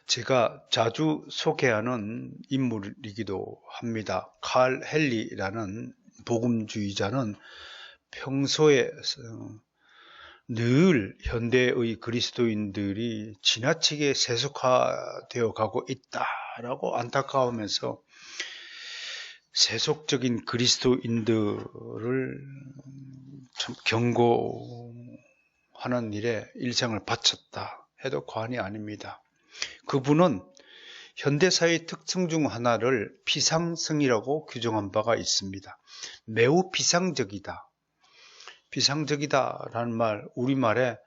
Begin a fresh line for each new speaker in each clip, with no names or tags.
제가 자주 소개하는 인물이기도 합니다. 칼 헨리라는 복음주의자는 평소에 늘 현대의 그리스도인들이 지나치게 세속화되어 가고 있다라고 안타까워하면서 세속적인 그리스도인들을 참 경고하는 일에 일생을 바쳤다 해도 과언이 아닙니다. 그분은 현대사의 특성 중 하나를 비상성이라고 규정한 바가 있습니다. 매우 비상적이다. 비상적이다라는 말, 우리말에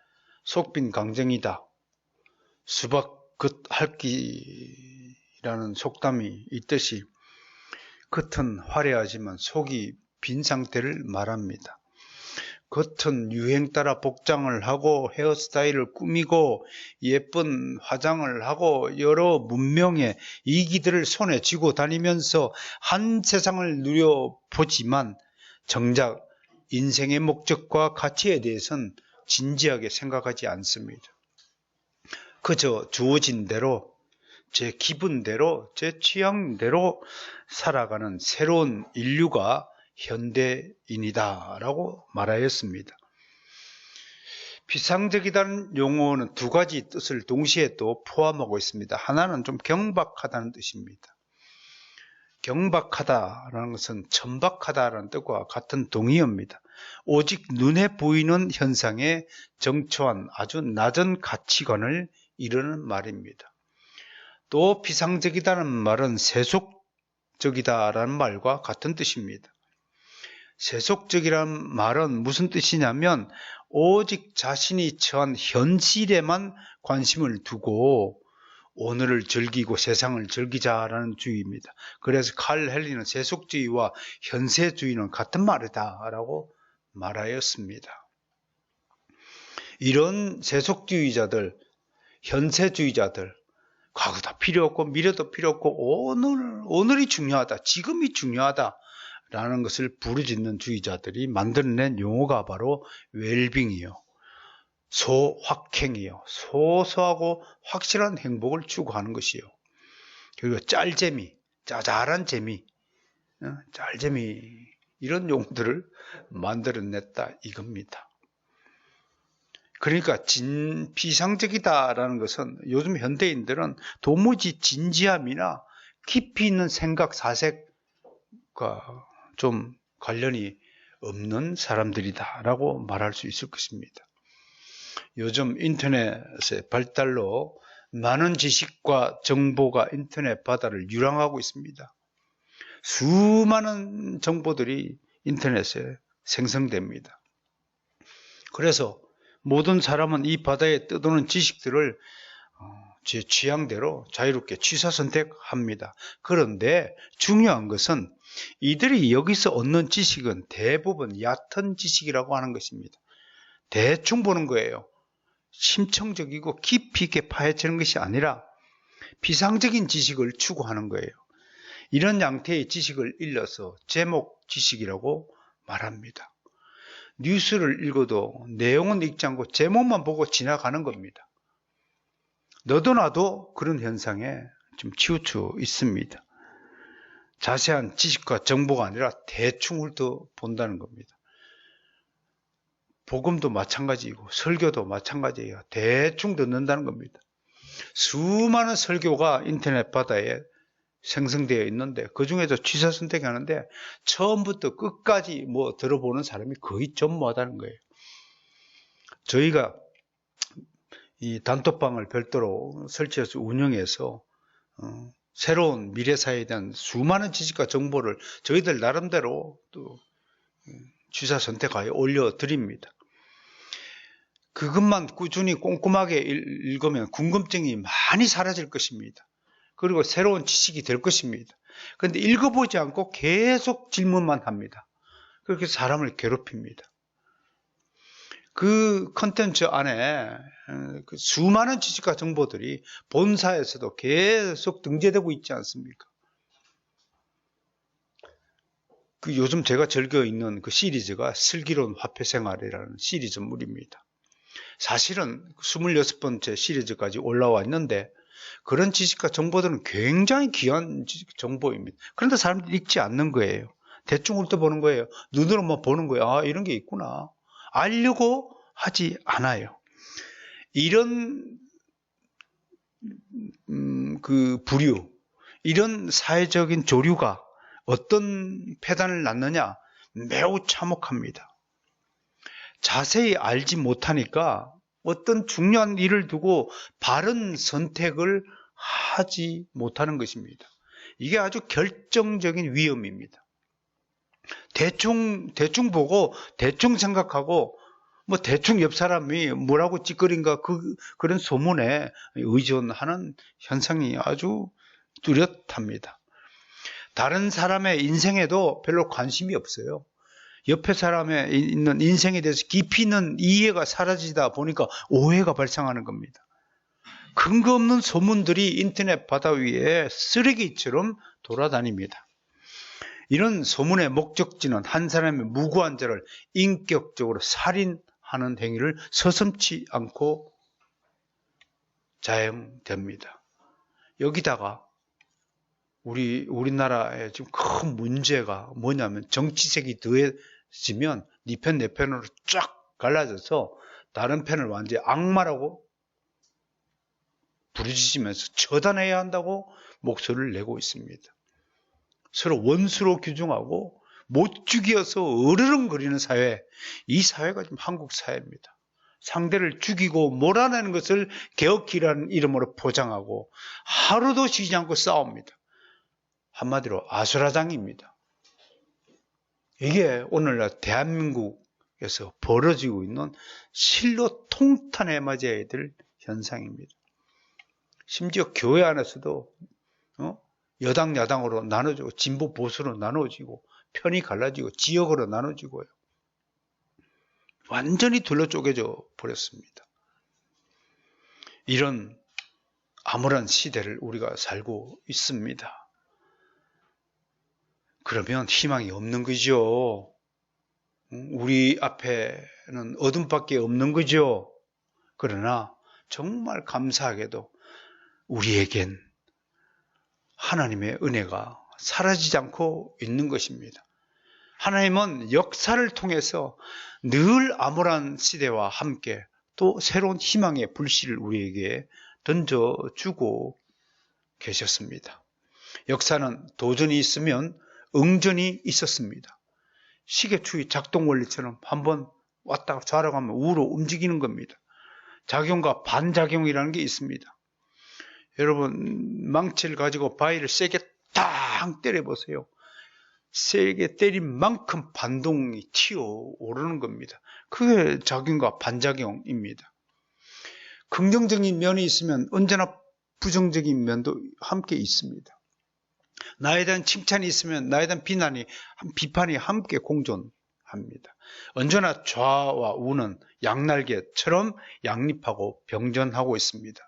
속빈 강정이다. 수박 겉 핥기라는 속담이 있듯이 겉은 화려하지만 속이 빈 상태를 말합니다. 겉은 유행 따라 복장을 하고 헤어스타일을 꾸미고 예쁜 화장을 하고 여러 문명의 이기들을 손에 쥐고 다니면서 한 세상을 누려보지만 정작 인생의 목적과 가치에 대해서는 진지하게 생각하지 않습니다. 그저 주어진 대로 제 기분대로 제 취향대로 살아가는 새로운 인류가 현대인이다라고 말하였습니다. 비상적이라는 용어는 두 가지 뜻을 동시에 또 포함하고 있습니다. 하나는 좀 경박하다는 뜻입니다. 경박하다라는 것은 천박하다라는 뜻과 같은 동의어입니다. 오직 눈에 보이는 현상에 정초한 아주 낮은 가치관을 이루는 말입니다. 또 비상적이다는 말은 세속적이다라는 말과 같은 뜻입니다. 세속적이라는 말은 무슨 뜻이냐면 오직 자신이 처한 현실에만 관심을 두고 오늘을 즐기고 세상을 즐기자라는 주의입니다. 그래서 칼 헨리는 세속주의와 현세주의는 같은 말이다라고 말하였습니다. 이런 세속주의자들, 현세주의자들, 과거도 필요 없고 미래도 필요 없고 오늘이 중요하다, 지금이 중요하다 라는 것을 부르짖는 주의자들이 만들어낸 용어가 바로 웰빙이요, 소확행이요, 소소하고 확실한 행복을 추구하는 것이요, 그리고 짤재미, 짜잘한 재미, 짤재미, 이런 용어들을 만들어냈다 이겁니다. 그러니까 비상적이다라는 것은 요즘 현대인들은 도무지 진지함이나 깊이 있는 생각, 사색과 좀 관련이 없는 사람들이다라고 말할 수 있을 것입니다. 요즘 인터넷의 발달로 많은 지식과 정보가 인터넷 바다를 유랑하고 있습니다. 수많은 정보들이 인터넷에 생성됩니다. 그래서 모든 사람은 이 바다에 떠도는 지식들을 제 취향대로 자유롭게 취사 선택합니다. 그런데 중요한 것은 이들이 여기서 얻는 지식은 대부분 얕은 지식이라고 하는 것입니다. 대충 보는 거예요. 심층적이고 깊이 있게 파헤치는 것이 아니라 비상적인 지식을 추구하는 거예요. 이런 양태의 지식을 일러서 제목 지식이라고 말합니다. 뉴스를 읽어도 내용은 읽지 않고 제목만 보고 지나가는 겁니다. 너도 나도 그런 현상에 좀 치우쳐 있습니다. 자세한 지식과 정보가 아니라 대충 훑어본다는 겁니다. 복음도 마찬가지이고 설교도 마찬가지예요. 대충 듣는다는 겁니다. 수많은 설교가 인터넷 바다에 생성되어 있는데 그 중에서 취사 선택하는데 처음부터 끝까지 들어보는 사람이 거의 전무하다는 거예요. 저희가 이 단톡방을 별도로 설치해서 운영해서 새로운 미래사회에 대한 수많은 지식과 정보를 저희들 나름대로 또 취사 선택하여 올려드립니다. 그것만 꾸준히 꼼꼼하게 읽으면 궁금증이 많이 사라질 것입니다. 그리고 새로운 지식이 될 것입니다. 그런데 읽어보지 않고 계속 질문만 합니다. 그렇게 사람을 괴롭힙니다. 그 컨텐츠 안에 그 수많은 지식과 정보들이 본사에서도 계속 등재되고 있지 않습니까? 그 요즘 제가 즐겨 읽는 그 시리즈가 슬기로운 화폐생활이라는 시리즈물입니다. 사실은 26번째 시리즈까지 올라와 있는데 그런 지식과 정보들은 굉장히 귀한 정보입니다. 그런데 사람들이 읽지 않는 거예요. 대충 훑어보는 거예요. 눈으로만 보는 거예요. 아, 이런 게 있구나. 알려고 하지 않아요. 이런 그 부류, 이런 사회적인 조류가 어떤 폐단을 낳느냐? 매우 참혹합니다. 자세히 알지 못하니까 어떤 중요한 일을 두고 바른 선택을 하지 못하는 것입니다. 이게 아주 결정적인 위험입니다. 대충 보고 대충 생각하고 뭐 대충 옆 사람이 뭐라고 찌꺼린가 그런 소문에 의존하는 현상이 아주 뚜렷합니다. 다른 사람의 인생에도 별로 관심이 없어요. 옆에 사람의 있는 인생에 대해서 깊이 있는 이해가 사라지다 보니까 오해가 발생하는 겁니다. 근거 없는 소문들이 인터넷 바다 위에 쓰레기처럼 돌아다닙니다. 이런 소문의 목적지는 한 사람의 무고한 자를 인격적으로 살인하는 행위를 서슴지 않고 자행됩니다. 여기다가 우리나라의 지금 큰 문제가 뭐냐면 정치색이 더해지면 네 편 내 편으로 쫙 갈라져서 다른 편을 완전히 악마라고 부르짖으면서 처단해야 한다고 목소리를 내고 있습니다. 서로 원수로 규정하고 못 죽여서 으르렁거리는 사회, 이 사회가 지금 한국 사회입니다. 상대를 죽이고 몰아내는 것을 개혁기라는 이름으로 포장하고 하루도 쉬지 않고 싸웁니다. 한마디로 아수라장입니다. 이게 오늘날 대한민국에서 벌어지고 있는 실로 통탄에 맞아야 될 현상입니다. 심지어 교회 안에서도 여당 야당으로 나눠지고 진보 보수로 나눠지고 편이 갈라지고 지역으로 나눠지고요. 완전히 둘러 쪼개져 버렸습니다. 이런 암울한 시대를 우리가 살고 있습니다. 그러면 희망이 없는 거죠. 우리 앞에는 어둠밖에 없는 거죠. 그러나 정말 감사하게도 우리에겐 하나님의 은혜가 사라지지 않고 있는 것입니다. 하나님은 역사를 통해서 늘 암울한 시대와 함께 또 새로운 희망의 불씨를 우리에게 던져주고 계셨습니다. 역사는 도전이 있으면 응전이 있었습니다. 시계추의 작동 원리처럼 한번 왔다가 좌로 가면 우로 움직이는 겁니다. 작용과 반작용이라는 게 있습니다. 여러분 망치를 가지고 바위를 세게 탕 때려보세요. 세게 때린 만큼 반동이 튀어오르는 겁니다. 그게 작용과 반작용입니다. 긍정적인 면이 있으면 언제나 부정적인 면도 함께 있습니다. 나에 대한 칭찬이 있으면 나에 대한 비판이 함께 공존합니다. 언제나 좌와 우는 양날개처럼 양립하고 병전하고 있습니다.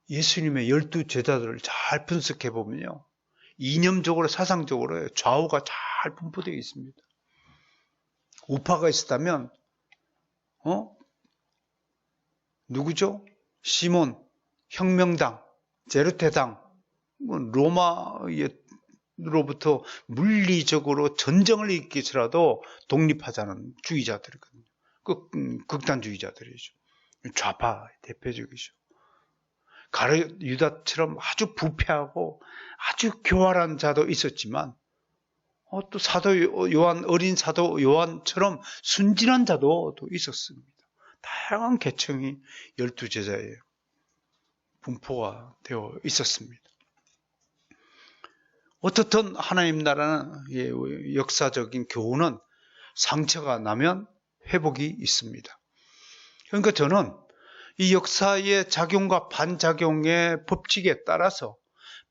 예수님의 12제자들을 잘 분석해 보면요, 이념적으로 사상적으로 좌우가 잘 분포되어 있습니다. 우파가 있었다면 누구죠? 시몬, 혁명당, 제르테당, 로마로부터 물리적으로 전쟁을 일으키더라도 독립하자는 주의자들이거든요. 극단주의자들이죠. 좌파 대표적이죠. 가룟 유다처럼 아주 부패하고 아주 교활한 자도 있었지만 또 사도 요한, 어린 사도 요한처럼 순진한 자도 또 있었습니다. 다양한 계층이 12제자에 분포가 되어 있었습니다. 어떻든 하나님 나라는 역사적인 교훈은 상처가 나면 회복이 있습니다. 그러니까 저는 이 역사의 작용과 반작용의 법칙에 따라서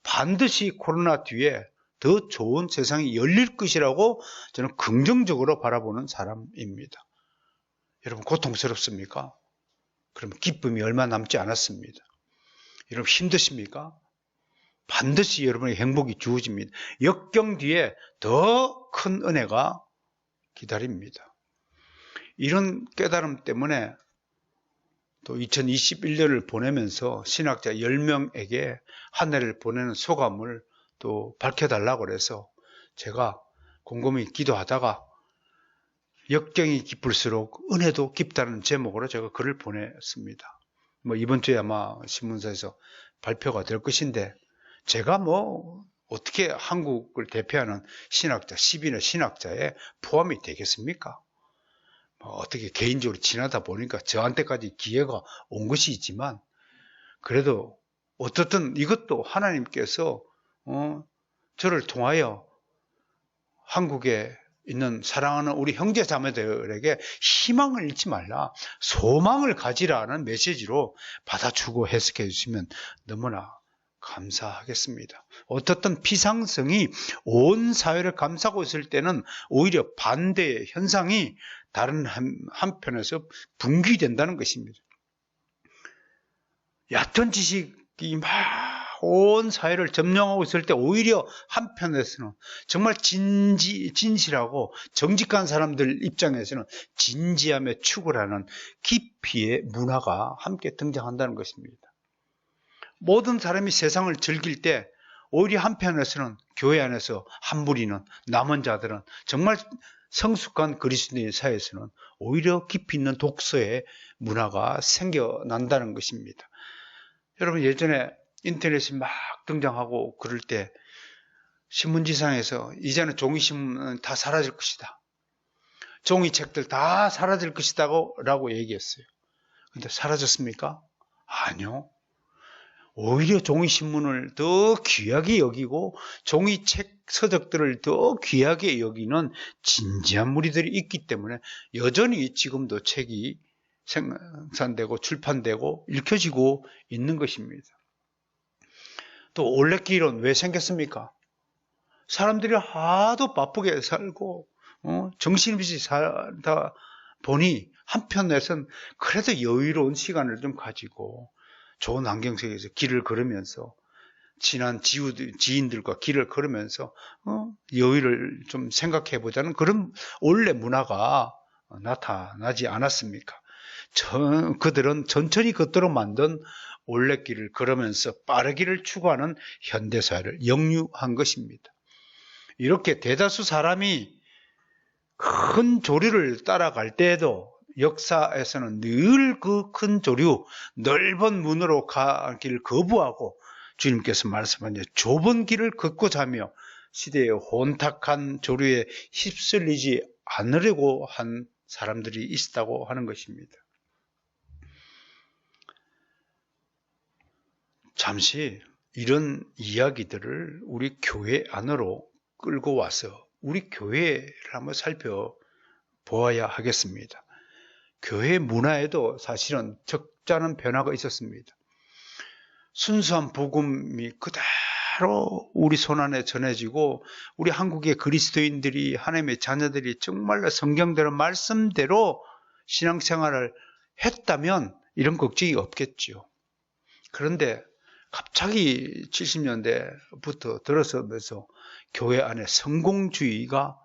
반드시 코로나 뒤에 더 좋은 세상이 열릴 것이라고 저는 긍정적으로 바라보는 사람입니다. 여러분 고통스럽습니까? 그럼 기쁨이 얼마 남지 않았습니다. 여러분 힘드십니까? 반드시 여러분의 행복이 주어집니다. 역경 뒤에 더 큰 은혜가 기다립니다. 이런 깨달음 때문에 또 2021년을 보내면서 신학자 10명에게 한 해를 보내는 소감을 또 밝혀달라고 그래서 제가 곰곰이 기도하다가 역경이 깊을수록 은혜도 깊다는 제목으로 제가 글을 보냈습니다. 이번 주에 아마 신문사에서 발표가 될 것인데, 제가 어떻게 한국을 대표하는 신학자, 10인의 신학자에 포함이 되겠습니까? 어떻게 개인적으로 지나다 보니까 저한테까지 기회가 온 것이 있지만, 그래도 어떻든 이것도 하나님께서 저를 통하여 한국에 있는 사랑하는 우리 형제 자매들에게 희망을 잃지 말라, 소망을 가지라는 메시지로 받아주고 해석해 주시면 너무나 감사하겠습니다. 어떻든 피상성이 온 사회를 감싸고 있을 때는 오히려 반대의 현상이 다른 한편에서 분기된다는 것입니다. 얕은 지식이 막 온 사회를 점령하고 있을 때 오히려 한편에서는 정말 진실하고 정직한 사람들 입장에서는 진지함에 축을 하는 깊이의 문화가 함께 등장한다는 것입니다. 모든 사람이 세상을 즐길 때 오히려 한편에서는 교회 안에서 한무리는 남은 자들은 정말 성숙한 그리스도인 사회에서는 오히려 깊이 있는 독서의 문화가 생겨난다는 것입니다. 여러분, 예전에 인터넷이 막 등장하고 그럴 때 신문지상에서 이제는 종이신문은 다 사라질 것이다, 종이책들 다 사라질 것이다 라고 얘기했어요. 근데 사라졌습니까? 아니요. 오히려 종이신문을 더 귀하게 여기고 종이책 서적들을 더 귀하게 여기는 진지한 무리들이 있기 때문에 여전히 지금도 책이 생산되고 출판되고 읽혀지고 있는 것입니다. 또 올레길은 왜 생겼습니까? 사람들이 하도 바쁘게 살고 정신없이 살다 보니 한편에선 그래도 여유로운 시간을 좀 가지고 좋은 환경 속에서 길을 걸으면서 친한 지인들과 길을 걸으면서 여유를 좀 생각해 보자는 그런 원래 문화가 나타나지 않았습니까? 그들은 천천히 걷도록 만든 올레길을 걸으면서 빠르기를 추구하는 현대사회를 역류한 것입니다. 이렇게 대다수 사람이 큰 조류를 따라갈 때에도 역사에서는 늘 그 큰 조류, 넓은 문으로 가기를 거부하고 주님께서 말씀하신 좁은 길을 걷고자 하며 시대의 혼탁한 조류에 휩쓸리지 않으려고 한 사람들이 있다고 하는 것입니다. 잠시 이런 이야기들을 우리 교회 안으로 끌고 와서 우리 교회를 한번 살펴보아야 하겠습니다. 교회 문화에도 사실은 적잖은 변화가 있었습니다. 순수한 복음이 그대로 우리 손안에 전해지고 우리 한국의 그리스도인들이, 하나님의 자녀들이 정말로 성경대로 말씀대로 신앙생활을 했다면 이런 걱정이 없겠죠. 그런데 갑자기 70년대부터 들어서면서 교회 안에 성공주의가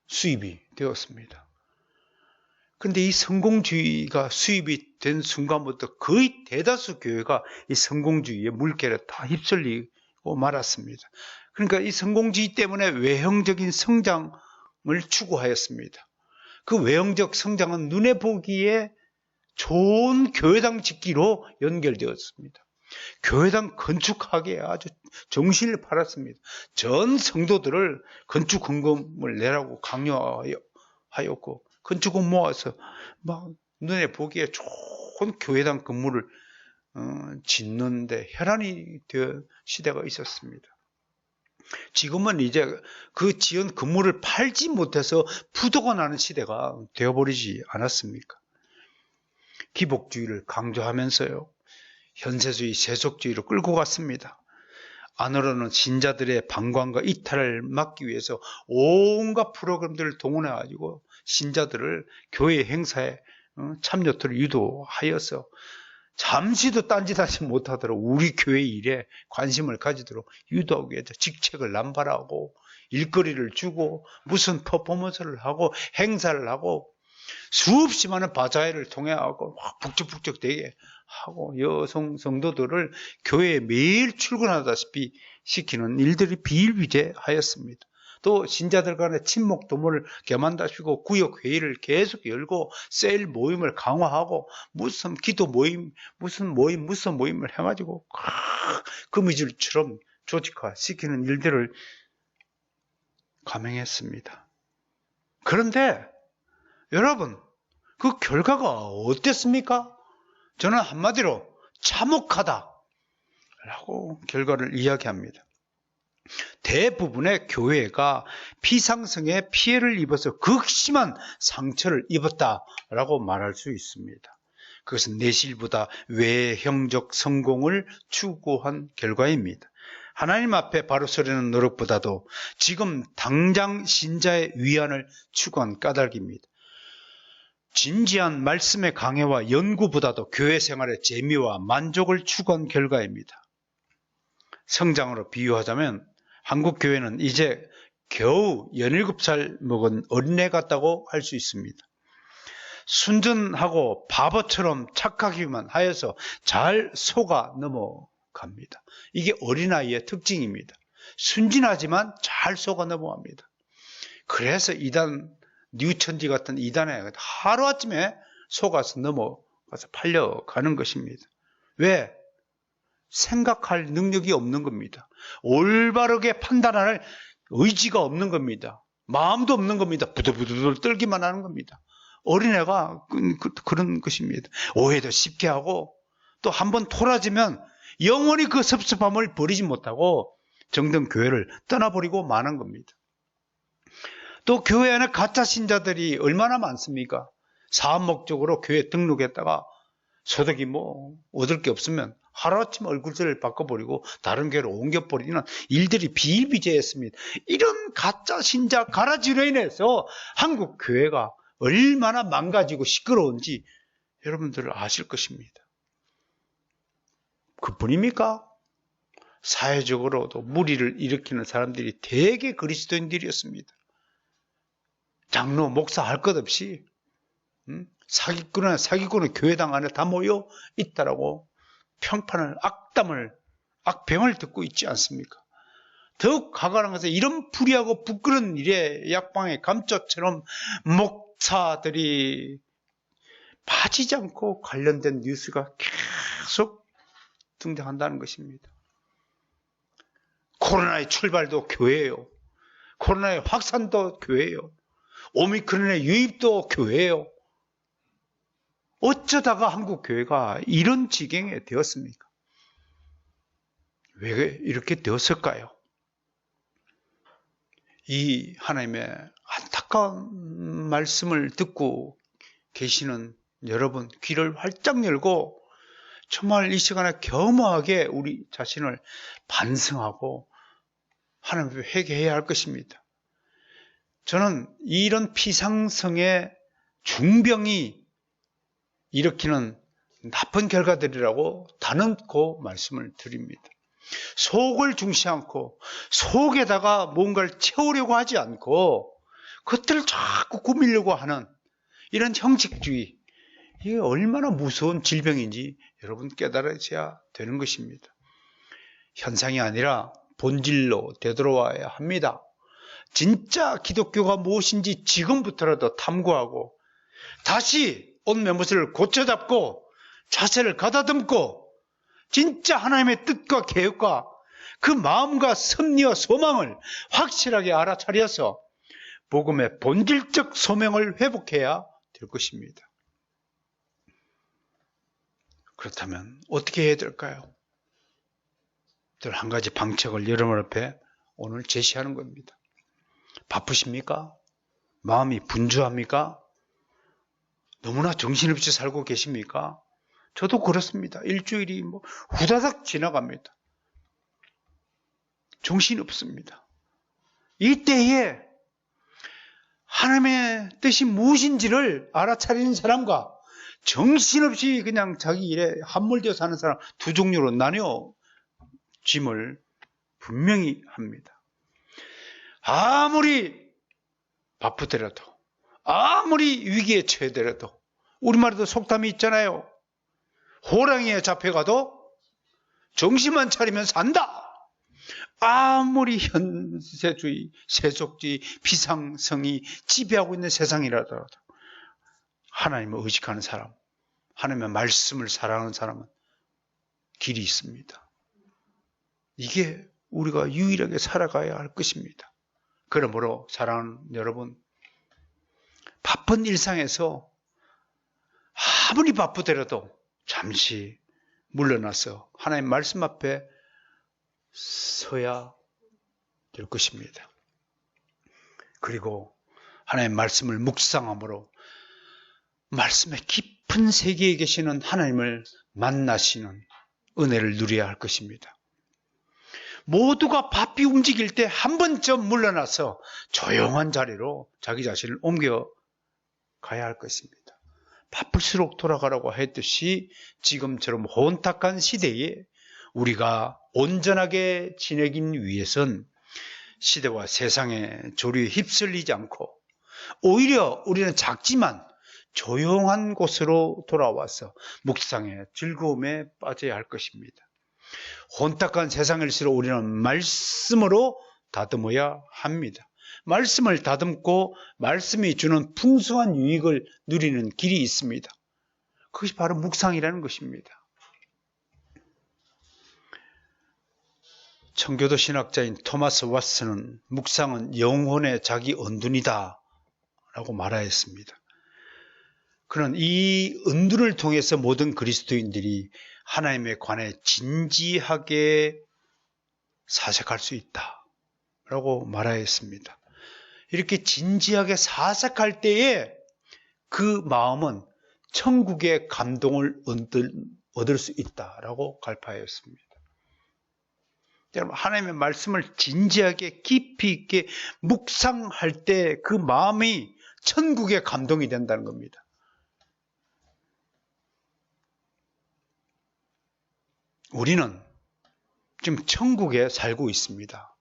수입이 되었습니다. 그런데 이 성공주의가 수입이 된 순간부터 거의 대다수 교회가 이 성공주의의 물결에 다 휩쓸리고 말았습니다. 그러니까 이 성공주의 때문에 외형적인 성장을 추구하였습니다. 그 외형적 성장은 눈에 보기에 좋은 교회당 짓기로 연결되었습니다. 교회당 건축하기에 아주 정신을 팔았습니다. 전 성도들을 건축 헌금을 내라고 강요하였고, 건축금 모아서 막 눈에 보기에 좋은 교회당 건물을 짓는데 혈안이 된 시대가 있었습니다. 지금은 이제 그 지은 건물을 팔지 못해서 부도가 나는 시대가 되어버리지 않았습니까? 기복주의를 강조하면서요, 현세주의, 세속주의로 끌고 갔습니다. 안으로는 신자들의 방광과 이탈을 막기 위해서 온갖 프로그램들을 동원해가지고 신자들을 교회 행사에 참여토록 유도하여서 잠시도 딴짓하지 못하도록 우리 교회 일에 관심을 가지도록 유도하기 위해서 직책을 남발하고 일거리를 주고 무슨 퍼포먼스를 하고 행사를 하고 수없이 많은 바자회를 통해 하고 막 북적북적 되게 하고 여성 성도들을 교회에 매일 출근하다시피 시키는 일들이 비일비재하였습니다. 또 신자들 간의 친목 도모를 겸한다시고 구역 회의를 계속 열고 셀 모임을 강화하고 무슨 기도 모임, 무슨 모임을 해가지고 거미줄처럼 조직화시키는 일들을 감행했습니다. 그런데 여러분, 그 결과가 어땠습니까? 저는 한마디로 참혹하다라고 결과를 이야기합니다. 대부분의 교회가 피상성에 피해를 입어서 극심한 상처를 입었다라고 말할 수 있습니다. 그것은 내실보다 외형적 성공을 추구한 결과입니다. 하나님 앞에 바로 서려는 노력보다도 지금 당장 신자의 위안을 추구한 까닭입니다. 진지한 말씀의 강해와 연구보다도 교회 생활의 재미와 만족을 추구한 결과입니다. 성장으로 비유하자면 한국 교회는 이제 겨우 17살 먹은 어린애 같다고 할 수 있습니다. 순전하고 바보처럼 착하기만 하여서 잘 속아 넘어갑니다. 이게 어린아이의 특징입니다. 순진하지만 잘 속아 넘어갑니다. 그래서 이단 뉴천지 같은 이단에 하루아침에 속아서 넘어가서 팔려가는 것입니다. 왜? 생각할 능력이 없는 겁니다. 올바르게 판단할 의지가 없는 겁니다. 마음도 없는 겁니다. 부들부들 떨기만 하는 겁니다. 어린애가 그런 것입니다. 오해도 쉽게 하고 또 한번 토라지면 영원히 그 섭섭함을 버리지 못하고 정든 교회를 떠나버리고 마는 겁니다. 또 교회 안에 가짜 신자들이 얼마나 많습니까? 사업 목적으로 교회에 등록했다가 소득이 얻을 게 없으면 하루아침 얼굴을 바꿔버리고 다른 교회로 옮겨버리는 일들이 비일비재했습니다. 이런 가짜 신자 가라지로 인해서 한국 교회가 얼마나 망가지고 시끄러운지 여러분들 아실 것입니다. 그뿐입니까? 사회적으로도 무리를 일으키는 사람들이 대개 그리스도인들이었습니다. 장로, 목사 할 것 없이 사기꾼은 교회당 안에 다 모여 있다라고 평판을 악병을 듣고 있지 않습니까? 더욱 가관한 것은 이런 불의하고 부끄러운 일에 약방의 감쪽처럼 목사들이 빠지지 않고 관련된 뉴스가 계속 등장한다는 것입니다. 코로나의 출발도 교회예요. 코로나의 확산도 교회예요. 오미크론의 유입도 교회예요. 어쩌다가 한국 교회가 이런 지경에 되었습니까? 왜 이렇게 되었을까요? 이 하나님의 안타까운 말씀을 듣고 계시는 여러분, 귀를 활짝 열고 정말 이 시간에 겸허하게 우리 자신을 반성하고 하나님 앞에 회개해야 할 것입니다. 저는 이런 피상성의 중병이 일으키는 나쁜 결과들이라고 단언코 말씀을 드립니다. 속을 중시 않고 속에다가 뭔가를 채우려고 하지 않고 그것들을 자꾸 꾸미려고 하는 이런 형식주의, 이게 얼마나 무서운 질병인지 여러분 깨달으셔야 되는 것입니다. 현상이 아니라 본질로 되돌아와야 합니다. 진짜 기독교가 무엇인지 지금부터라도 탐구하고 다시 옷 매무새를 고쳐잡고 자세를 가다듬고 진짜 하나님의 뜻과 계획과 그 마음과 섭리와 소망을 확실하게 알아차려서 복음의 본질적 소명을 회복해야 될 것입니다. 그렇다면 어떻게 해야 될까요? 한 가지 방책을 여러분 앞에 오늘 제시하는 겁니다. 바쁘십니까? 마음이 분주합니까? 너무나 정신없이 살고 계십니까? 저도 그렇습니다. 일주일이 후다닥 지나갑니다. 정신이 없습니다. 이때에 하나님의 뜻이 무엇인지를 알아차리는 사람과 정신없이 그냥 자기 일에 함몰되어 사는 사람 두 종류로 나뉘어짐을 분명히 합니다. 아무리 바쁘더라도 아무리 위기에 처해더라도, 우리말에도 속담이 있잖아요. 호랑이에 잡혀가도 정신만 차리면 산다. 아무리 현세주의, 세속주의, 비상성이 지배하고 있는 세상이라도 하나님을 의식하는 사람, 하나님의 말씀을 사랑하는 사람은 길이 있습니다. 이게 우리가 유일하게 살아가야 할 것입니다. 그러므로 사랑하는 여러분, 바쁜 일상에서 아무리 바쁘더라도 잠시 물러나서 하나님 말씀 앞에 서야 될 것입니다. 그리고 하나님의 말씀을 묵상함으로 말씀의 깊은 세계에 계시는 하나님을 만나시는 은혜를 누려야 할 것입니다. 모두가 바삐 움직일 때 한 번쯤 물러나서 조용한 자리로 자기 자신을 옮겨 가야 할 것입니다. 바쁠수록 돌아가라고 했듯이 지금처럼 혼탁한 시대에 우리가 온전하게 지내기 위해선 시대와 세상의 조류에 휩쓸리지 않고 오히려 우리는 작지만 조용한 곳으로 돌아와서 묵상의 즐거움에 빠져야 할 것입니다. 혼탁한 세상일수록 우리는 말씀으로 다듬어야 합니다. 말씀을 다듬고 말씀이 주는 풍성한 유익을 누리는 길이 있습니다. 그것이 바로 묵상이라는 것입니다. 청교도 신학자인 토마스 왓슨은 묵상은 영혼의 자기 은둔이다 라고 말하였습니다. 그는 이 은둔을 통해서 모든 그리스도인들이 하나님에 관해 진지하게 사색할 수 있다 라고 말하였습니다. 이렇게 진지하게 사색할 때에 그 마음은 천국의 감동을 얻을 수 있다라고 갈파하였습니다. 여러분, 하나님의 말씀을 진지하게 깊이 있게 묵상할 때 그 마음이 천국의 감동이 된다는 겁니다. 우리는 지금 천국에 살고 있습니다.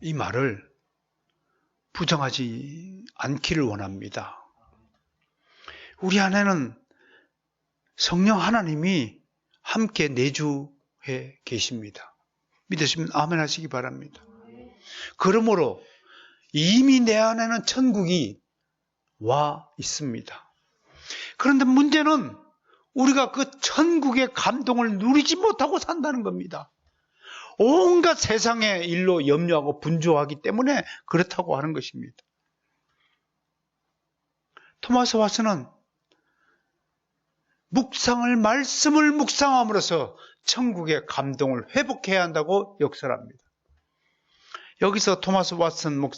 이 말을 부정하지 않기를 원합니다. 우리 안에는 성령 하나님이 함께 내주해 계십니다. 믿으시면 아멘 하시기 바랍니다. 그러므로 이미 내 안에는 천국이 와 있습니다. 그런데 문제는 우리가 그 천국의 감동을 누리지 못하고 산다는 겁니다. 온갖 세상의 일로 염려하고 분주하기 때문에 그렇다고 하는 것입니다. 토마스 왓슨은 말씀을 묵상함으로써 천국의 감동을 회복해야 한다고 역설합니다. 여기서 토마스 왓슨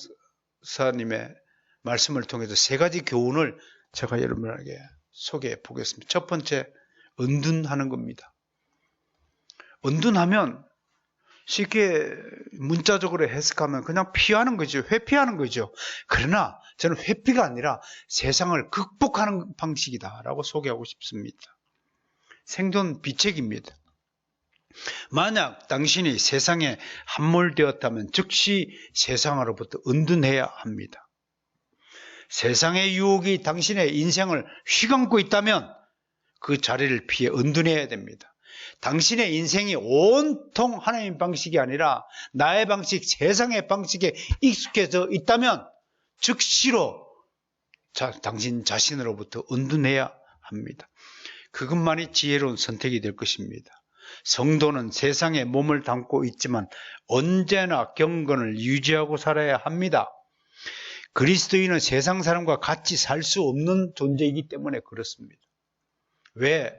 목사님의 말씀을 통해서 세 가지 교훈을 제가 여러분에게 소개해 보겠습니다. 첫 번째, 은둔하는 겁니다. 은둔하면 쉽게 문자적으로 해석하면 그냥 피하는 거죠. 회피하는 거죠. 그러나 저는 회피가 아니라 세상을 극복하는 방식이다라고 소개하고 싶습니다. 생존 비책입니다. 만약 당신이 세상에 함몰되었다면 즉시 세상으로부터 은둔해야 합니다. 세상의 유혹이 당신의 인생을 휘감고 있다면 그 자리를 피해 은둔해야 됩니다. 당신의 인생이 온통 하나님의 방식이 아니라 나의 방식, 세상의 방식에 익숙해져 있다면 즉시로 당신 자신으로부터 은둔해야 합니다. 그것만이 지혜로운 선택이 될 것입니다. 성도는 세상에 몸을 담고 있지만 언제나 경건을 유지하고 살아야 합니다. 그리스도인은 세상 사람과 같이 살 수 없는 존재이기 때문에 그렇습니다. 왜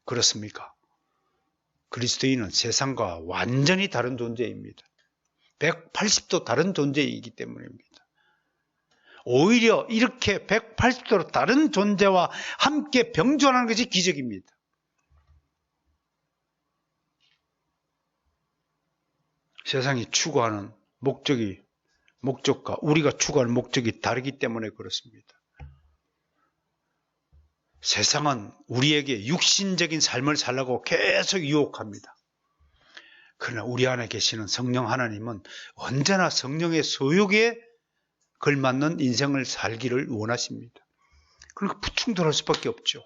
그렇습니까? 그리스도인은 세상과 완전히 다른 존재입니다. 180도 다른 존재이기 때문입니다. 오히려 이렇게 180도로 다른 존재와 함께 병존하는 것이 기적입니다. 세상이 추구하는 목적과 우리가 추구하는 목적이 다르기 때문에 그렇습니다. 세상은 우리에게 육신적인 삶을 살라고 계속 유혹합니다. 그러나 우리 안에 계시는 성령 하나님은 언제나 성령의 소욕에 걸맞는 인생을 살기를 원하십니다. 그러니까 부충돌할 수밖에 없죠.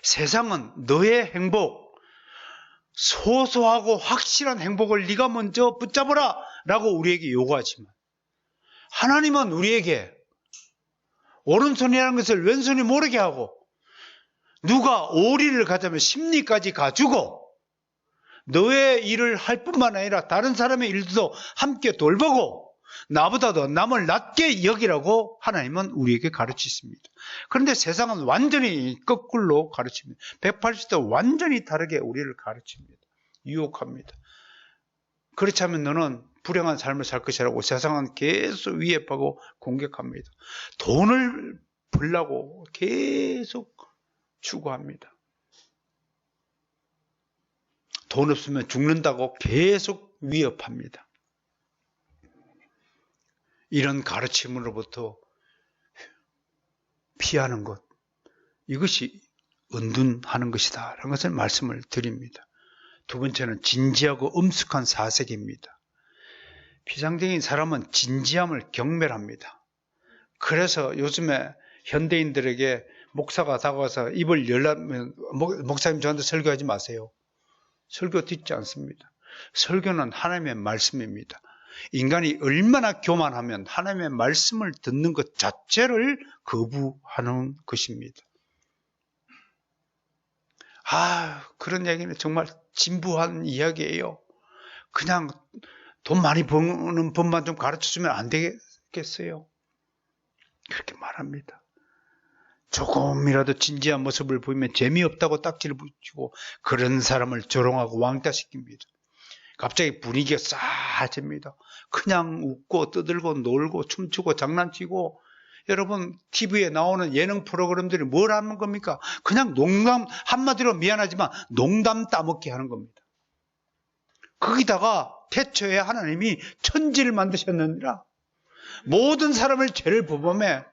세상은 너의 행복, 소소하고 확실한 행복을 네가 먼저 붙잡아라 라고 우리에게 요구하지만 하나님은 우리에게 오른손이라는 것을 왼손이 모르게 하고 누가 오리를 가자면 십리까지 가주고 너의 일을 할 뿐만 아니라 다른 사람의 일도 함께 돌보고 나보다도 남을 낮게 여기라고 하나님은 우리에게 가르치십니다. 그런데 세상은 완전히 거꾸로 가르칩니다. 180도 완전히 다르게 우리를 가르칩니다. 유혹합니다. 그렇지 않으면 너는 불행한 삶을 살 것이라고 세상은 계속 위협하고 공격합니다. 돈을 벌려고 계속 추구합니다. 돈 없으면 죽는다고 계속 위협합니다. 이런 가르침으로부터 피하는 것, 이것이 은둔하는 것이다 라는 것을 말씀을 드립니다. 두 번째는 진지하고 엄숙한 사색입니다. 피상적인 사람은 진지함을 경멸합니다. 그래서 요즘에 현대인들에게 목사가 다가와서 입을 열라면 목사님 저한테 설교하지 마세요. 설교 듣지 않습니다. 설교는 하나님의 말씀입니다. 인간이 얼마나 교만하면 하나님의 말씀을 듣는 것 자체를 거부하는 것입니다. 그런 얘기는 정말 진부한 이야기예요. 그냥 돈 많이 버는 법만 좀 가르쳐주면 안 되겠어요? 그렇게 말합니다. 조금이라도 진지한 모습을 보이면 재미없다고 딱지를 붙이고 그런 사람을 조롱하고 왕따시킵니다. 갑자기 분위기가 싸해집니다. 그냥 웃고 떠들고 놀고 춤추고 장난치고 여러분 TV에 나오는 예능 프로그램들이 뭘 하는 겁니까? 그냥 농담, 한마디로 미안하지만 농담 따먹게 하는 겁니다. 거기다가 태초에 하나님이 천지를 만드셨느니라 모든 사람을 죄를 범함에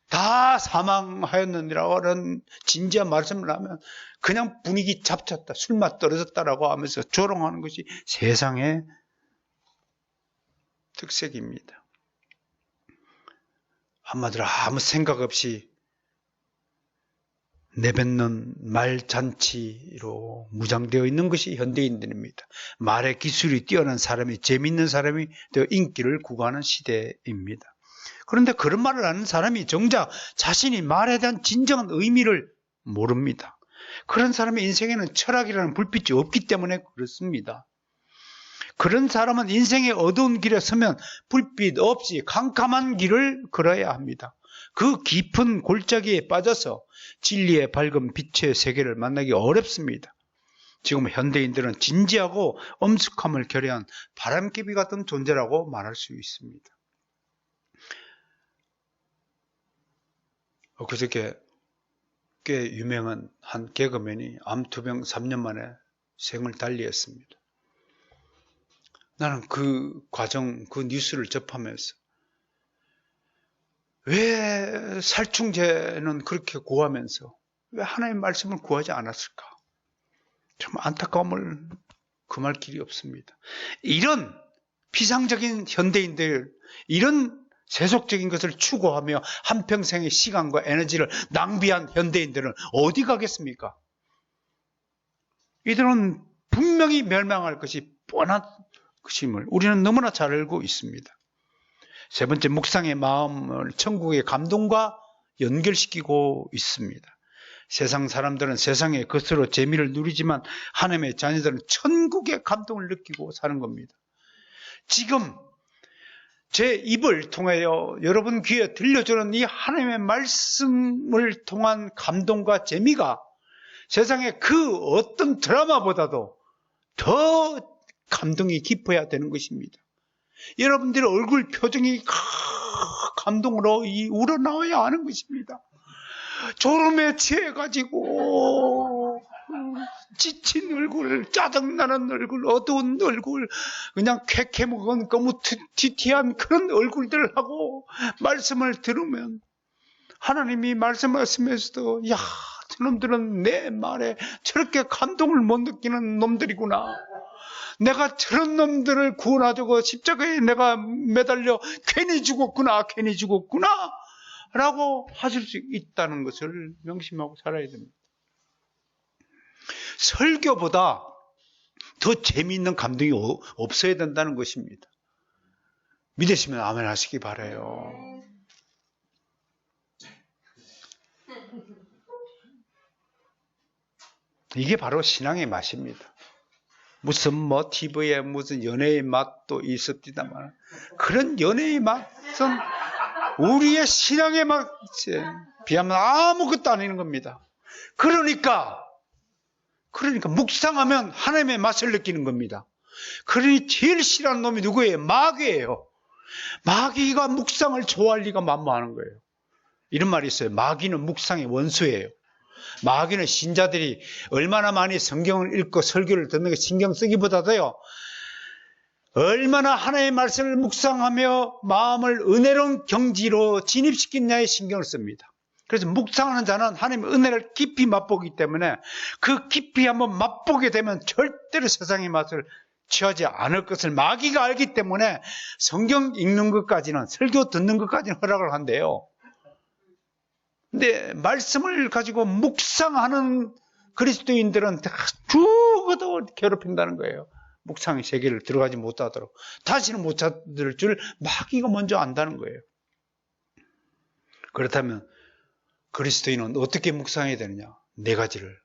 다 사망하였느니라는 진지한 말씀을 하면 그냥 분위기 잡쳤다, 술맛 떨어졌다라고 하면서 조롱하는 것이 세상의 특색입니다. 한마디로 아무 생각 없이 내뱉는 말잔치로 무장되어 있는 것이 현대인들입니다. 말의 기술이 뛰어난 사람이, 재미있는 사람이 되어 인기를 구가하는 시대입니다. 그런데 그런 말을 하는 사람이 정작 자신이 말에 대한 진정한 의미를 모릅니다. 그런 사람의 인생에는 철학이라는 불빛이 없기 때문에 그렇습니다. 그런 사람은 인생의 어두운 길에 서면 불빛 없이 캄캄한 길을 걸어야 합니다. 그 깊은 골짜기에 빠져서 진리의 밝은 빛의 세계를 만나기 어렵습니다. 지금 현대인들은 진지하고 엄숙함을 결여한 바람개비 같은 존재라고 말할 수 있습니다. 그저께 꽤 유명한 한 개그맨이 암투병 3년 만에 생을 달리했습니다. 나는 그 과정, 그 뉴스를 접하면서 왜 살충제는 그렇게 구하면서 왜 하나님의 말씀을 구하지 않았을까? 정말 안타까움을 금할 길이 없습니다. 이런 피상적인 현대인들, 이런 세속적인 것을 추구하며 한평생의 시간과 에너지를 낭비한 현대인들은 어디 가겠습니까? 이들은 분명히 멸망할 것이 뻔한 것임을 우리는 너무나 잘 알고 있습니다. 세 번째, 묵상의 마음을 천국의 감동과 연결시키고 있습니다. 세상 사람들은 세상의 것으로 재미를 누리지만 하나님의 자녀들은 천국의 감동을 느끼고 사는 겁니다. 지금 제 입을 통하여 여러분 귀에 들려주는 이 하나님의 말씀을 통한 감동과 재미가 세상의 그 어떤 드라마보다도 더 감동이 깊어야 되는 것입니다. 여러분들의 얼굴 표정이 감동으로 우러나와야 하는 것입니다. 졸음에 취해가지고 지친 얼굴, 짜증나는 얼굴, 어두운 얼굴, 그냥 쾌쾌먹은 거무튀튀한 그런 얼굴들하고 말씀을 들으면 하나님이 말씀하시면서도 야 저놈들은 내 말에 저렇게 감동을 못 느끼는 놈들이구나. 내가 저런 놈들을 구원하자고 십자가에 내가 매달려 괜히 죽었구나, 괜히 죽었구나 라고 하실 수 있다는 것을 명심하고 살아야 됩니다. 설교보다 더 재미있는 감동이 없어야 된다는 것입니다. 믿으시면 아멘 하시기 바라요. 이게 바로 신앙의 맛입니다. 무슨 TV에 무슨 연애의 맛도 있습니다만 그런 연애의 맛은 우리의 신앙의 맛에 비하면 아무것도 아닌 겁니다. 그러니까 묵상하면 하나님의 맛을 느끼는 겁니다. 그러니 제일 싫어하는 놈이 누구예요? 마귀예요. 마귀가 묵상을 좋아할 리가 만무하는 거예요. 이런 말이 있어요. 마귀는 묵상의 원수예요. 마귀는 신자들이 얼마나 많이 성경을 읽고 설교를 듣는 게 신경 쓰기보다도요, 얼마나 하나님의 말씀을 묵상하며 마음을 은혜로운 경지로 진입시키느냐에 신경을 씁니다. 그래서 묵상하는 자는 하나님의 은혜를 깊이 맛보기 때문에 그 깊이 한번 맛보게 되면 절대로 세상의 맛을 취하지 않을 것을 마귀가 알기 때문에 성경 읽는 것까지는, 설교 듣는 것까지는 허락을 한대요. 근데 말씀을 가지고 묵상하는 그리스도인들은 죽어도 괴롭힌다는 거예요. 묵상의 세계를 들어가지 못하도록. 다시는 못 찾을 줄 마귀가 먼저 안다는 거예요. 그렇다면 그리스도인은 어떻게 묵상해야 되느냐? 네 가지를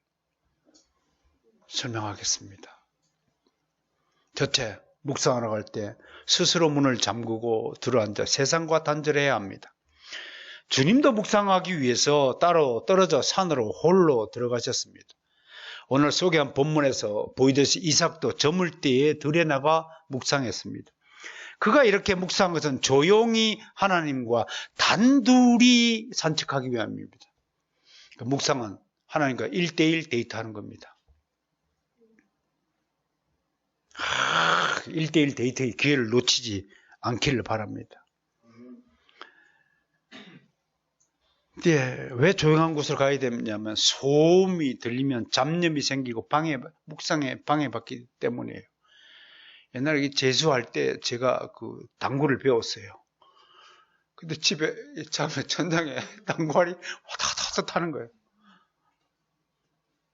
설명하겠습니다. 첫째, 묵상하러 갈 때 스스로 문을 잠그고 들어앉아 세상과 단절해야 합니다. 주님도 묵상하기 위해서 따로 떨어져 산으로 홀로 들어가셨습니다. 오늘 소개한 본문에서 보이듯이 이삭도 저물 때에 들에 나가 묵상했습니다. 그가 이렇게 묵상한 것은 조용히 하나님과 단둘이 산책하기 위함입니다. 그러니까 묵상은 하나님과 1대1 데이트하는 겁니다. 1대1 데이트의 기회를 놓치지 않기를 바랍니다. 왜 조용한 곳을 가야 되냐면 소음이 들리면 잡념이 생기고 묵상에 방해받기 때문이에요. 옛날에 재수할 때 제가 당구를 배웠어요. 근데 집에 천장에 당구알이 왔다 타는 거예요.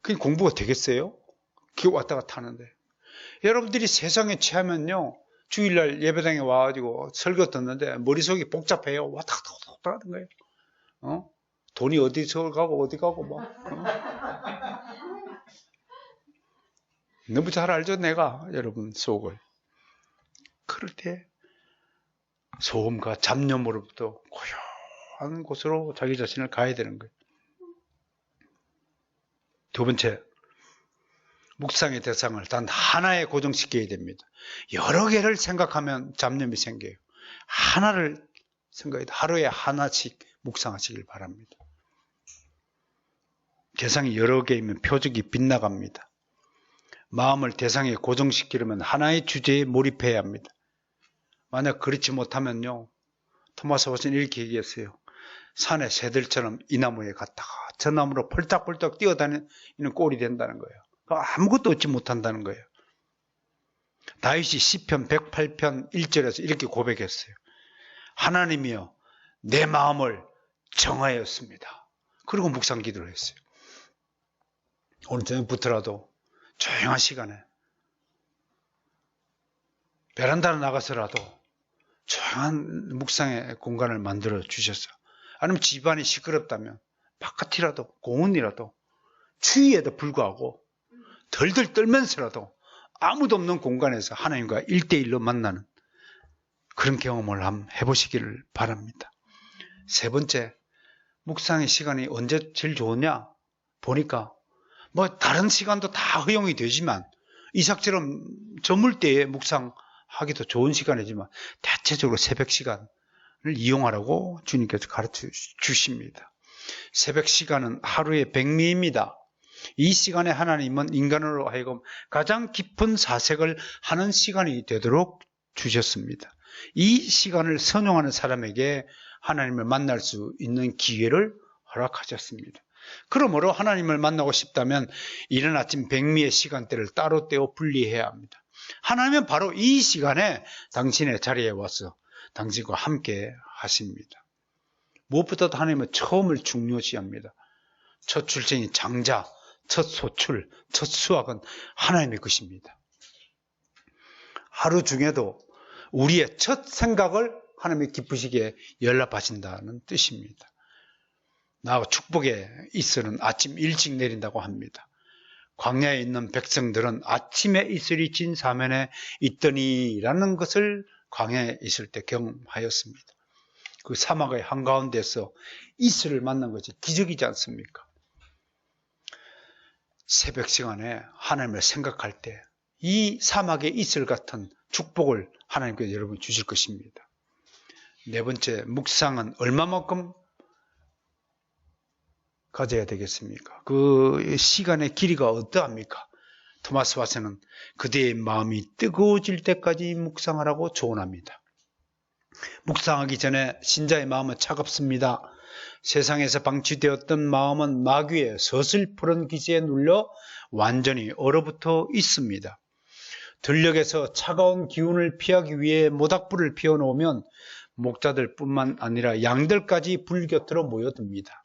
그게 공부가 되겠어요? 그게 왔다 갔다 하는데. 여러분들이 세상에 취하면요, 주일날 예배당에 와가지고 설교 듣는데 머릿속이 복잡해요. 왔다 갔다 하는 거예요. 돈이 어디서 가고 어디 가고 너무 잘 알죠, 내가 여러분 속을. 그럴 때 소음과 잡념으로부터 고요한 곳으로 자기 자신을 가야 되는 거예요. 두 번째, 묵상의 대상을 단 하나에 고정시켜야 됩니다. 여러 개를 생각하면 잡념이 생겨요. 하나를 생각해야 돼. 하루에 하나씩 묵상하시길 바랍니다. 대상이 여러 개이면 표적이 빗나갑니다. 마음을 대상에 고정시키려면 하나의 주제에 몰입해야 합니다. 만약 그렇지 못하면요, 토마스 왓슨이 이렇게 얘기했어요. 산의 새들처럼 이 나무에 갔다가 저 나무로 펄짝펄짝 뛰어다니는 꼴이 된다는 거예요. 아무것도 얻지 못한다는 거예요. 다윗이 시편 108편 1절에서 이렇게 고백했어요. 하나님이여 내 마음을 정하였습니다. 그리고 묵상 기도를 했어요. 오늘 저녁부터라도 조용한 시간에 베란다로 나가서라도 조용한 묵상의 공간을 만들어 주셨어요. 아니면 집안이 시끄럽다면 바깥이라도 공원이라도 추위에도 불구하고 덜덜 떨면서라도 아무도 없는 공간에서 하나님과 1대1로 만나는 그런 경험을 한번 해보시기를 바랍니다. 세 번째, 묵상의 시간이 언제 제일 좋으냐? 보니까 다른 시간도 다 허용이 되지만 이삭처럼 저물 때에 묵상하기도 좋은 시간이지만 대체적으로 새벽 시간을 이용하라고 주님께서 가르쳐 주십니다. 새벽 시간은 하루의 백미입니다. 이 시간에 하나님은 인간으로 하여금 가장 깊은 사색을 하는 시간이 되도록 주셨습니다. 이 시간을 선용하는 사람에게 하나님을 만날 수 있는 기회를 허락하셨습니다. 그러므로 하나님을 만나고 싶다면 이른 아침 백미의 시간대를 따로 떼어 분리해야 합니다. 하나님은 바로 이 시간에 당신의 자리에 와서 당신과 함께 하십니다. 무엇보다도 하나님은 처음을 중요시합니다. 첫 출생이 장자, 첫 소출, 첫 수확은 하나님의 것입니다. 하루 중에도 우리의 첫 생각을 하나님이 기쁘시게 연락하신다는 뜻입니다. 나와 축복의 이슬은 아침 일찍 내린다고 합니다. 광야에 있는 백성들은 아침에 이슬이 진 사면에 있더니라는 것을 광야에 있을 때 경험하였습니다. 그 사막의 한가운데서 이슬을 만난 것이 기적이지 않습니까? 새벽 시간에 하나님을 생각할 때 이 사막의 이슬 같은 축복을 하나님께서 여러분 주실 것입니다. 네 번째, 묵상은 얼마만큼 가져야 되겠습니까? 그 시간의 길이가 어떠합니까? 토마스 와서는 그대의 마음이 뜨거워질 때까지 묵상하라고 조언합니다. 묵상하기 전에 신자의 마음은 차갑습니다. 세상에서 방치되었던 마음은 마귀의 서슬푸른 기세에 눌려 완전히 얼어붙어 있습니다. 들녘에서 차가운 기운을 피하기 위해 모닥불을 피워놓으면 목자들뿐만 아니라 양들까지 불 곁으로 모여듭니다.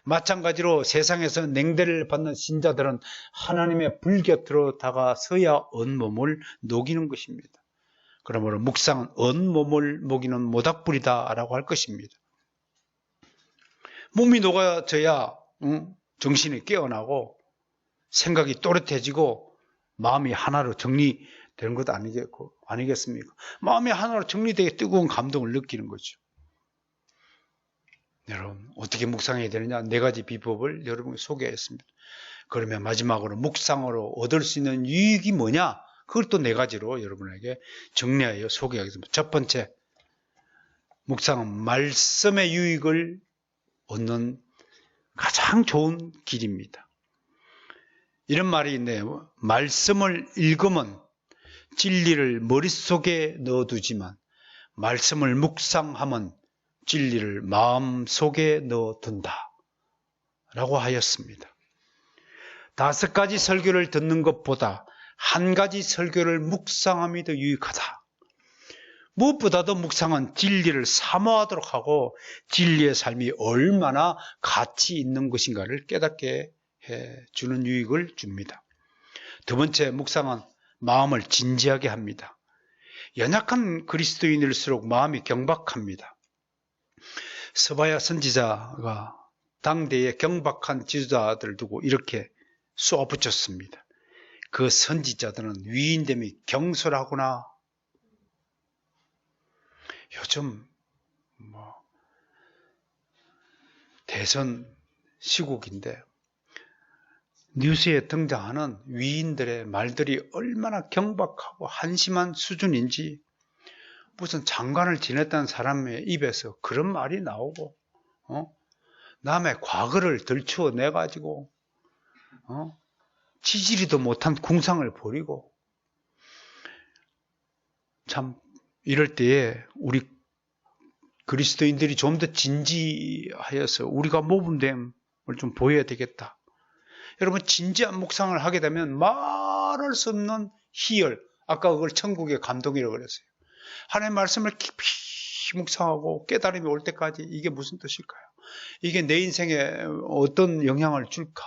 마찬가지로 세상에서 냉대를 받는 신자들은 하나님의 불 곁으로 다가서야 온몸을 녹이는 것입니다. 그러므로 묵상은 온몸을 녹이는 모닥불이다라고 할 것입니다. 몸이 녹아져야 정신이 깨어나고 생각이 또렷해지고 마음이 하나로 정리되는 것도 아니겠습니까? 마음이 하나로 정리되게 뜨거운 감동을 느끼는 거죠. 여러분, 어떻게 묵상해야 되느냐? 4가지 비법을 여러분께 소개했습니다. 그러면 마지막으로 묵상으로 얻을 수 있는 유익이 뭐냐? 그걸 또 4가지로 여러분에게 정리하여 소개하겠습니다. 첫 번째, 묵상은 말씀의 유익을 얻는 가장 좋은 길입니다. 이런 말이 있네요. 말씀을 읽으면 진리를 머릿속에 넣어두지만 말씀을 묵상하면 진리를 마음속에 넣어둔다 라고 하였습니다. 5가지 설교를 듣는 것보다 1가지 설교를 묵상함이 더 유익하다. 무엇보다도 묵상은 진리를 사모하도록 하고 진리의 삶이 얼마나 가치 있는 것인가를 깨닫게 해주는 유익을 줍니다. 두 번째, 묵상은 마음을 진지하게 합니다. 연약한 그리스도인일수록 마음이 경박합니다. 스바야 선지자가 당대의 경박한 지도자들을 두고 이렇게 쏘아붙였습니다. 그 선지자들은 위인됨이 경솔하구나. 요즘 대선 시국인데 뉴스에 등장하는 위인들의 말들이 얼마나 경박하고 한심한 수준인지 무슨 장관을 지냈다는 사람의 입에서 그런 말이 나오고 남의 과거를 들추어내가지고 지지리도 못한 궁상을 부리고 참 이럴 때에 우리 그리스도인들이 좀 더 진지하여서 우리가 모범됨을 좀 보여야 되겠다. 여러분, 진지한 묵상을 하게 되면 말할 수 없는 희열, 아까 그걸 천국의 감동이라고 그랬어요. 하나님의 말씀을 깊이 묵상하고 깨달음이 올 때까지 이게 무슨 뜻일까요? 이게 내 인생에 어떤 영향을 줄까?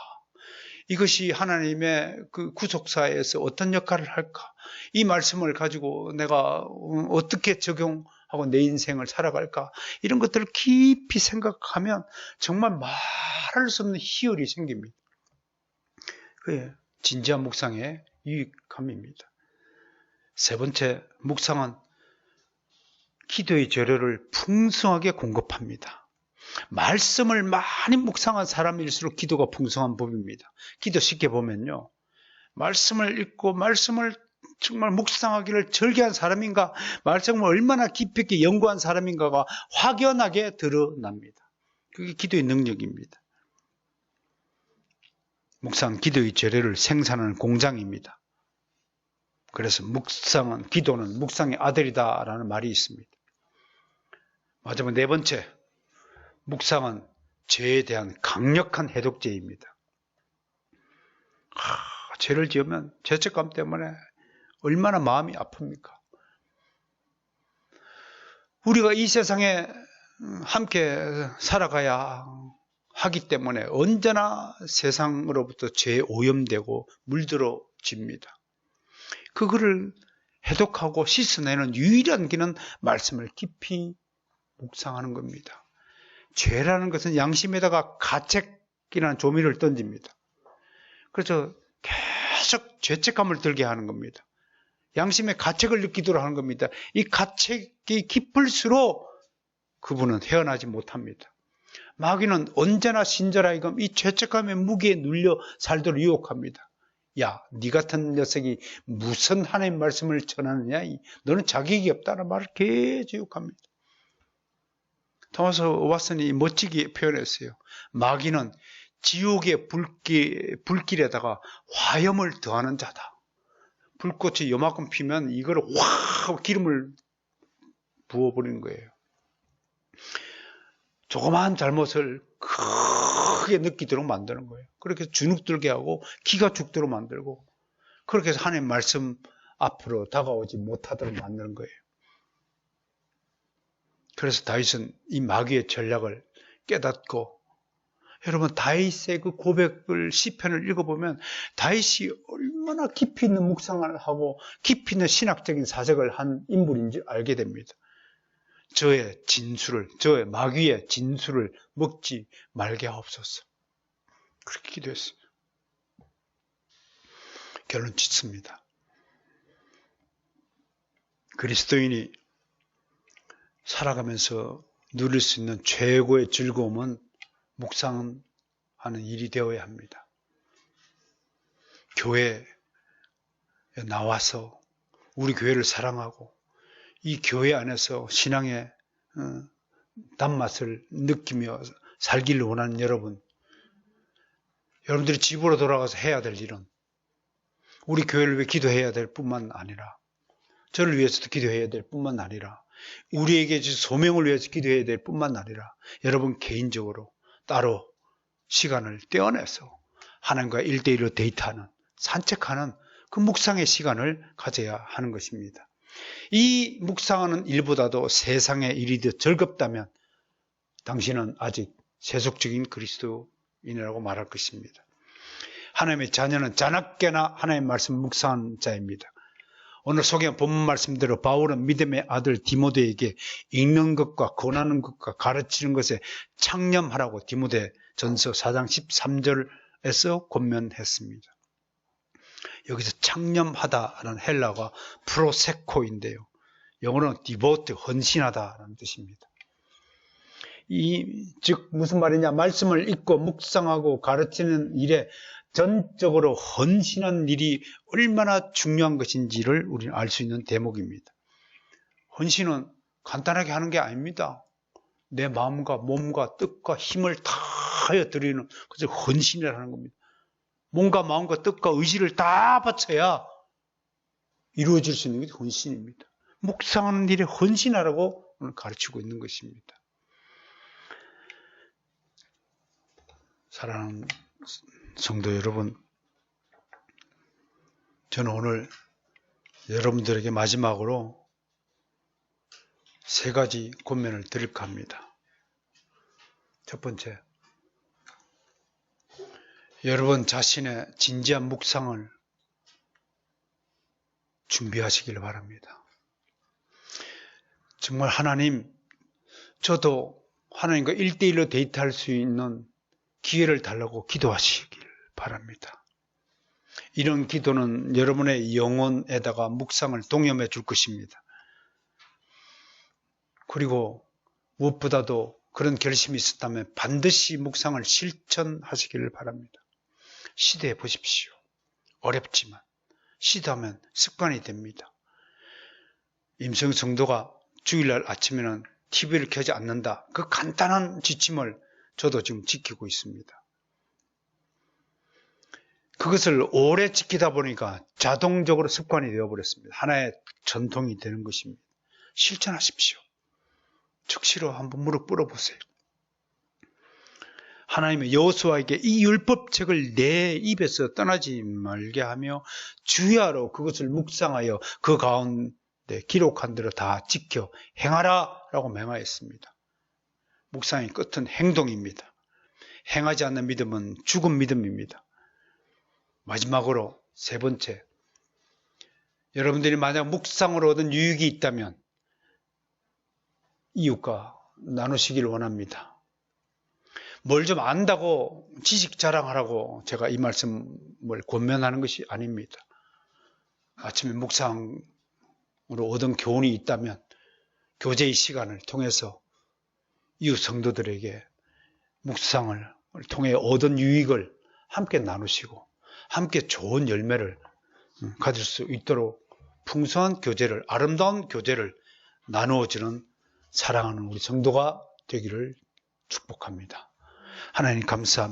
이것이 하나님의 그 구속사에서 어떤 역할을 할까? 이 말씀을 가지고 내가 어떻게 적용하고 내 인생을 살아갈까? 이런 것들을 깊이 생각하면 정말 말할 수 없는 희열이 생깁니다. 그게 진지한 묵상의 유익함입니다. 세 번째, 묵상은 기도의 재료를 풍성하게 공급합니다. 말씀을 많이 묵상한 사람일수록 기도가 풍성한 법입니다. 기도 쉽게 보면요, 말씀을 읽고 말씀을 정말 묵상하기를 절개한 사람인가, 말씀을 얼마나 깊이 있게 연구한 사람인가가 확연하게 드러납니다. 그게 기도의 능력입니다. 묵상은 기도의 재료를 생산하는 공장입니다. 그래서 묵상은, 기도는 묵상의 아들이다라는 말이 있습니다. 마지막 4번째, 묵상은 죄에 대한 강력한 해독제입니다. 죄를 지으면 죄책감 때문에 얼마나 마음이 아픕니까? 우리가 이 세상에 함께 살아가야 하기 때문에 언제나 세상으로부터 죄에 오염되고 물들어집니다. 그거를 해독하고 씻어내는 유일한 길은 말씀을 깊이 묵상하는 겁니다. 죄라는 것은 양심에다가 가책이라는 조미를 던집니다. 그래서 계속 죄책감을 들게 하는 겁니다. 양심의 가책을 느끼도록 하는 겁니다. 이 가책이 깊을수록 그분은 헤어나지 못합니다. 마귀는 언제나 신절하여금 이 죄책감의 무게에 눌려 살도록 유혹합니다. 야, 네 같은 녀석이 무슨 하나님 말씀을 전하느냐? 너는 자격이 없다는 말을 계속 유혹합니다. 토마스 왓슨이 멋지게 표현했어요. 마귀는 지옥의 불길에다가 화염을 더하는 자다. 불꽃이 요만큼 피면 이걸 확 하고 기름을 부어버리는 거예요. 조그마한 잘못을 크게 느끼도록 만드는 거예요. 그렇게 해서 주눅 들게 하고 기가 죽도록 만들고, 그렇게 해서 하나님 말씀 앞으로 다가오지 못하도록 만드는 거예요. 그래서 다윗은 이 마귀의 전략을 깨닫고, 여러분 다윗의 그 고백을 시편을 읽어보면 다윗이 얼마나 깊이 있는 묵상을 하고 깊이 있는 신학적인 사색을 한 인물인지 알게 됩니다. 저의 마귀의 진술을 먹지 말게 하옵소서. 그렇게 기도했어요. 결론 짓습니다. 그리스도인이 살아가면서 누릴 수 있는 최고의 즐거움은 묵상하는 일이 되어야 합니다. 교회에 나와서 우리 교회를 사랑하고 이 교회 안에서 신앙의 단맛을 느끼며 살기를 원하는 여러분들이 집으로 돌아가서 해야 될 일은 우리 교회를 위해 기도해야 될 뿐만 아니라, 저를 위해서도 기도해야 될 뿐만 아니라, 우리에게 소명을 위해서 기도해야 될 뿐만 아니라, 여러분 개인적으로 따로 시간을 떼어내서 하나님과 1대1로 데이트하는, 산책하는 그 묵상의 시간을 가져야 하는 것입니다. 이 묵상하는 일보다도 세상의 일이 더 즐겁다면 당신은 아직 세속적인 그리스도인이라고 말할 것입니다. 하나님의 자녀는 자나깨나 하나님의 말씀 묵상하는 자입니다. 오늘 소개한 본문 말씀대로 바울은 믿음의 아들 디모데에게 읽는 것과 권하는 것과 가르치는 것에 창념하라고 디모데전서 4장 13절에서 권면했습니다. 여기서 창념하다라는 헬라어가 프로세코인데요, 영어로는 디보트, 헌신하다라는 뜻입니다. 즉 무슨 말이냐, 말씀을 읽고 묵상하고 가르치는 일에 전적으로 헌신한 일이 얼마나 중요한 것인지를 우리는 알 수 있는 대목입니다. 헌신은 간단하게 하는 게 아닙니다. 내 마음과 몸과 뜻과 힘을 다하여 드리는 것을 헌신이라는 겁니다. 몸과 마음과 뜻과 의지를 다 바쳐야 이루어질 수 있는 게 헌신입니다. 묵상하는 일에 헌신하라고 오늘 가르치고 있는 것입니다. 사랑하는 성도 여러분, 저는 오늘 여러분들에게 마지막으로 3가지 권면을 드릴까 합니다. 첫 번째, 여러분 자신의 진지한 묵상을 준비하시길 바랍니다. 정말 하나님, 저도 하나님과 1대1로 데이트할 수 있는 기회를 달라고 기도하시길 바랍니다. 이런 기도는 여러분의 영혼에다가 묵상을 동염해 줄 것입니다. 그리고 무엇보다도 그런 결심이 있었다면 반드시 묵상을 실천하시기를 바랍니다. 시도해 보십시오. 어렵지만 시도하면 습관이 됩니다. 임성 성도가 주일날 아침에는 TV를 켜지 않는다, 그 간단한 지침을 저도 지금 지키고 있습니다. 그것을 오래 지키다 보니까 자동적으로 습관이 되어버렸습니다. 하나의 전통이 되는 것입니다. 실천하십시오. 즉시로 한번 무릎 꿇어보세요. 하나님의 여호수아에게 이 율법책을 내 입에서 떠나지 말게 하며 주야로 그것을 묵상하여 그 가운데 기록한 대로 다 지켜 행하라 라고 명하였습니다. 묵상의 끝은 행동입니다. 행하지 않는 믿음은 죽은 믿음입니다. 마지막으로 세 번째, 여러분들이 만약 묵상으로 얻은 유익이 있다면 이웃과 나누시기를 원합니다. 뭘 좀 안다고 지식 자랑하라고 제가 이 말씀을 권면하는 것이 아닙니다. 아침에 묵상으로 얻은 교훈이 있다면 교제의 시간을 통해서 이웃 성도들에게 묵상을 통해 얻은 유익을 함께 나누시고 함께 좋은 열매를 가질 수 있도록 풍성한 교제를, 아름다운 교제를 나누어지는 사랑하는 우리 성도가 되기를 축복합니다. 하나님 감사합니다.